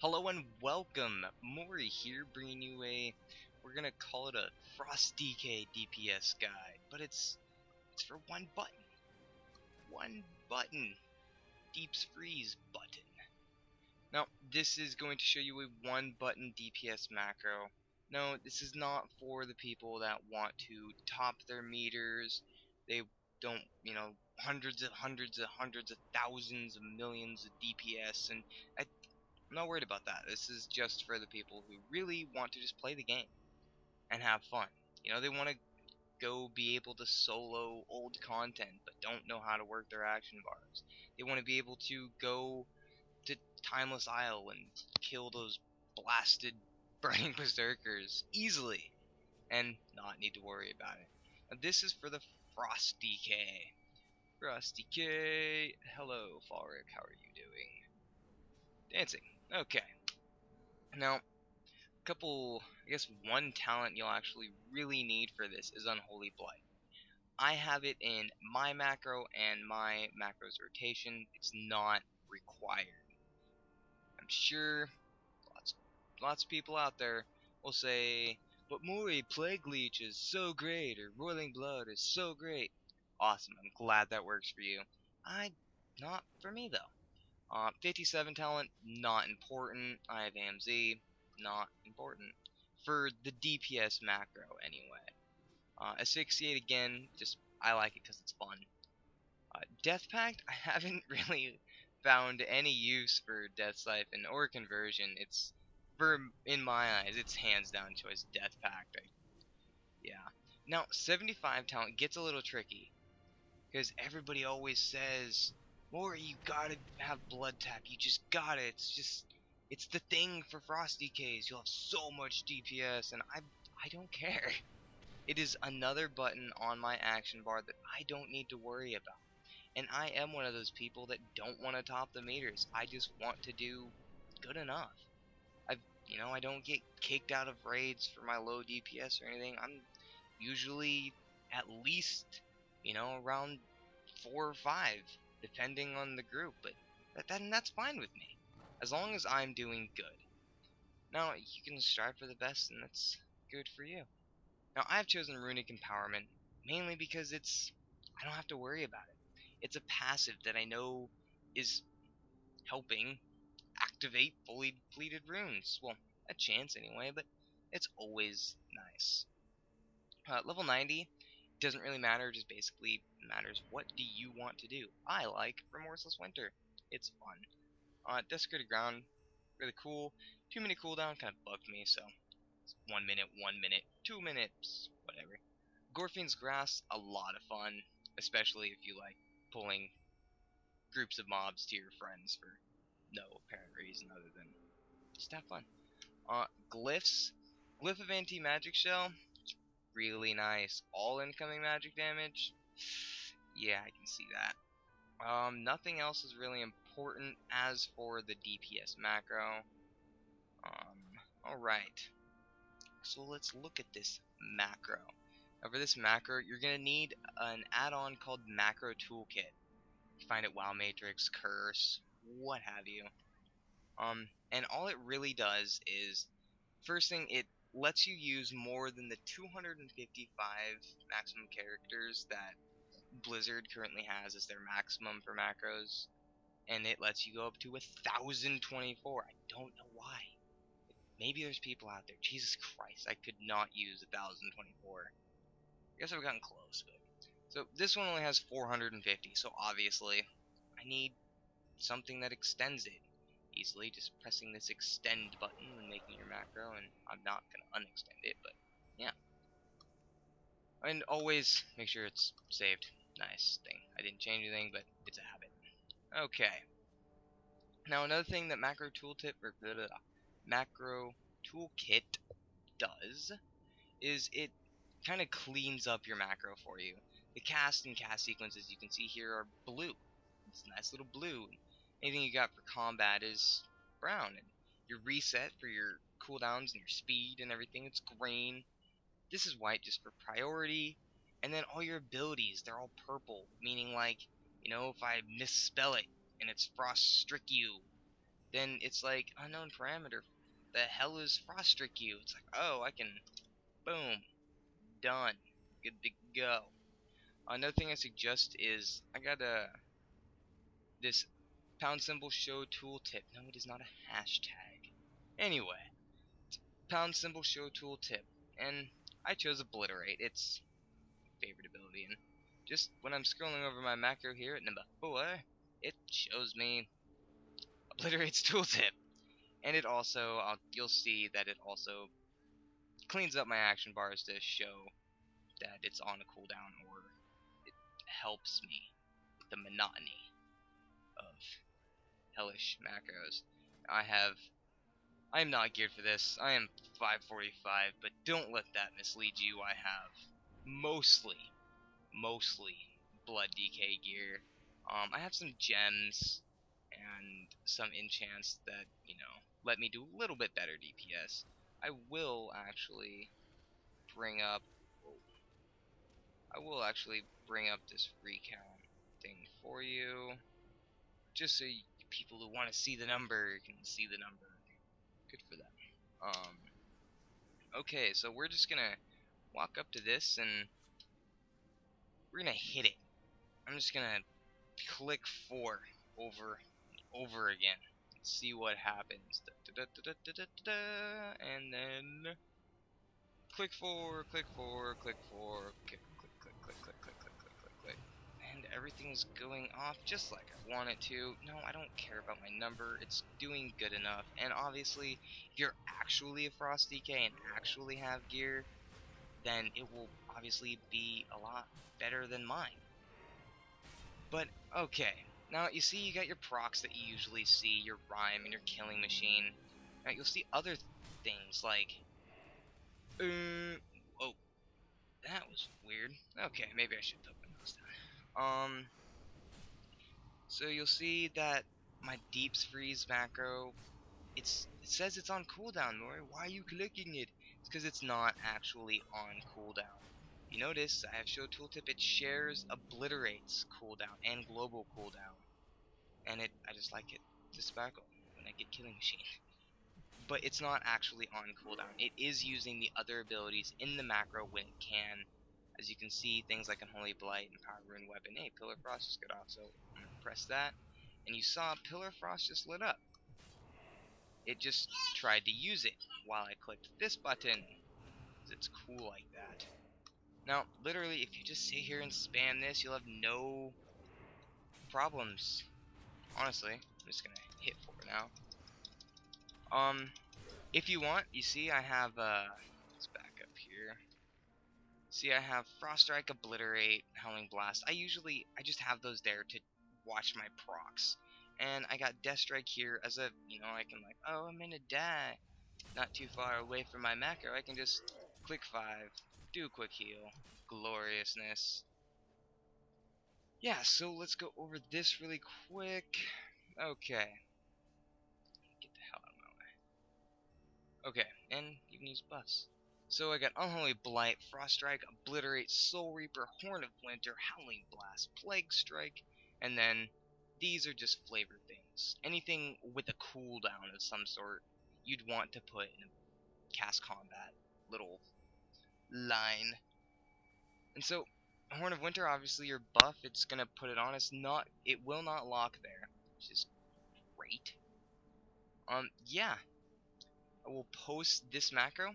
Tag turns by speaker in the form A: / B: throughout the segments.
A: Hello and welcome. Mori here, bringing you we're gonna call it a Frost DK DPS guide, but it's for one button, Deep's Freeze button. Now, this is going to show you a one button DPS macro. No, this is not for the people that want to top their meters. They don't, hundreds of thousands of millions of DPS, and I'm not worried about that. This is just for the people who really want to just play the game and have fun. They want to go be able to solo old content but don't know how to work their action bars. They want to be able to go to Timeless Isle and kill those blasted burning berserkers easily and not need to worry about it. Now, this is for the Frost DK. Frost DK, hello Falric, how are you doing? Dancing. Okay. Now, I guess one talent you'll actually really need for this is Unholy Blight. I have it in my macro and my macro's rotation. It's not required. I'm sure lots of people out there will say, but Mori, Plague Leech is so great, or Roiling Blood is so great. Awesome, I'm glad that works for you. Not for me though. 57 talent, not important. I have AMZ, not important. For the DPS macro, anyway. Asphyxiate again, just I like it because it's fun. Death Pact, I haven't really found any use for Death Siphon or Conversion. In my eyes, it's hands down choice Death Pact. Yeah. Now, 75 talent gets a little tricky because everybody always says, Mori, you gotta have Blood Tap. You just gotta. It's the thing for Frost DKs. You'll have so much DPS, and I don't care. It is another button on my action bar that I don't need to worry about. And I am one of those people that don't want to top the meters. I just want to do good enough. I don't get kicked out of raids for my low DPS or anything. I'm usually at least, around 4 or 5, depending on the group. But that's fine with me, as long as I'm doing good. Now, you can strive for the best, and that's good for you. Now, I've chosen Runic Empowerment mainly because I don't have to worry about it. It's a passive that I know is helping activate fully depleted runes. Well, a chance anyway, but it's always nice. Level 90 doesn't really matter, it just basically matters what do you want to do. I like Remorseless Winter. It's fun. Desecrated Ground, really cool. 2-minute cooldown kind of bugged me, so it's 1 minute, 1 minute, 2 minutes, whatever. Gorfian's Grass, a lot of fun, especially if you like pulling groups of mobs to your friends for no apparent reason other than just have fun. Glyphs. Glyph of Anti-Magic Shell, really nice. All incoming magic damage, yeah, I can see that. Nothing else is really important as for the DPS macro. Alright. So let's look at this macro. Now for this macro, you're going to need an add-on called Macro Toolkit. You find it WoW Matrix, Curse, what have you. And all it really does is, first thing, it lets you use more than the 255 maximum characters that Blizzard currently has as their maximum for macros, and it lets you go up to 1,024. I don't know why. Maybe there's people out there. Jesus Christ, I could not use 1,024. I guess I've gotten close, but so this one only has 450. So obviously, I need something that extends it easily. Just pressing this extend button when making your macro, and I'm not gonna unextend it, but yeah. And always make sure it's saved. Nice thing. I didn't change anything, but it's a habit. Okay. Now another thing that Macro Toolkit does is it kind of cleans up your macro for you. The cast and cast sequences you can see here are blue. It's a nice little blue. Anything you got for combat is brown. And your reset for your cooldowns and your speed and everything, it's green. This is white just for priority. And then all your abilities, they're all purple, meaning like, if I misspell it and it's Frost Strick You, then it's like unknown parameter. The hell is Frost Strike you? It's like, oh, I can, boom, done, good to go. Another thing I suggest is I got this pound symbol show tooltip. No, it is not a hashtag. Anyway, pound symbol show tooltip, and I chose Obliterate. It's favorite ability, and just when I'm scrolling over my macro here at number 4, it shows me Obliterate's tooltip, and it also you'll see that it also cleans up my action bars to show that it's on a cooldown, or it helps me with the monotony of hellish macros. I am not geared for this. I am 545, but don't let that mislead you. I have mostly blood DK gear. I have some gems and some enchants that, let me do a little bit better DPS. I will actually bring up this recount thing for you, just so people who want to see the number can see the number. Good for them. Okay, so we're just gonna walk up to this and we're gonna hit it. I'm just gonna click 4 over and over again. See what happens. And then click 4, click 4, click 4, click, click, click, click, click, click, click, click, click, click. And everything's going off just like I want it to. No, I don't care about my number. It's doing good enough. And obviously, if you're actually a Frost DK and actually have gear, then it will obviously be a lot better than mine. But, okay. Now, you see you got your procs that you usually see, your Rhyme and your Killing Machine. Now, you'll see other things like... oh, that was weird. Okay, maybe I should put my nose down. So you'll see that my Deeps Freeze macro, it says it's on cooldown, Nori. Why are you clicking it? It's because it's not actually on cooldown. You notice I have show tooltip, it shares Obliterate's cooldown and global cooldown. And I just like it to sparkle when I get Killing Machine. But it's not actually on cooldown. It is using the other abilities in the macro when it can. As you can see, things like Unholy Blight and Power Rune Weapon. Hey, Pillar Frost just got off, so I'm gonna press that. And you saw Pillar Frost just lit up. It just tried to use it while I clicked this button. It's cool like that. Now, literally, if you just sit here and spam this, you'll have no problems. Honestly, I'm just gonna hit 4 now. If you want, you see I have, let's back up here. See, I have Frost Strike, Obliterate, Howling Blast. I just have those there to watch my procs. And I got Death Strike here as a, I can like, oh, I'm gonna die. Not too far away from my macro, I can just click 5, do a quick heal. Gloriousness. Yeah, so let's go over this really quick. Okay. Get the hell out of my way. Okay, and you can use buffs. So I got Unholy Blight, Frost Strike, Obliterate, Soul Reaper, Horn of Winter, Howling Blast, Plague Strike, and then these are just flavor things. Anything with a cooldown of some sort you'd want to put in a cast combat little line. And so Horn of Winter, obviously your buff, it's gonna put it on. It will not lock there, which is great. Yeah, I will post this macro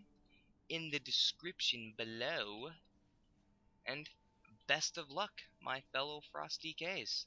A: in the description below, and best of luck, my fellow Frost DKs.